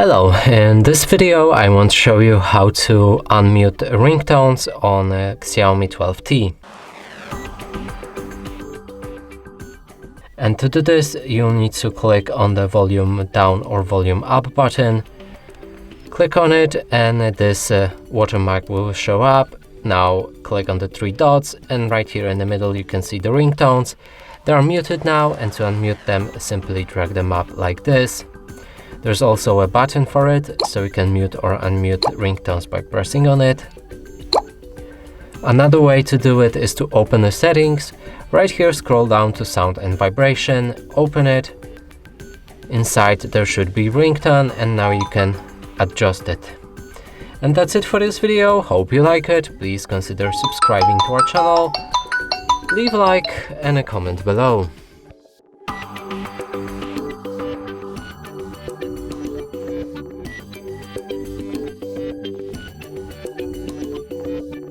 Hello, in this video I want to show you how to unmute ringtones on a XIAOMI 12T. And to do this you need to click on the volume down or volume up button. Click on it and this watermark will show up. Now click on the three dots and right here in the middle you can see the ringtones. They are muted now, and to unmute them simply drag them up like this. There's also a button for it, so you can mute or unmute ringtones by pressing on it. Another way to do it is to open the settings. Right here scroll down to sound and vibration, open it. Inside there should be ringtone, and now you can adjust it. And that's it for this video. Hope you like it. Please consider subscribing to our channel. Leave a like and a comment below.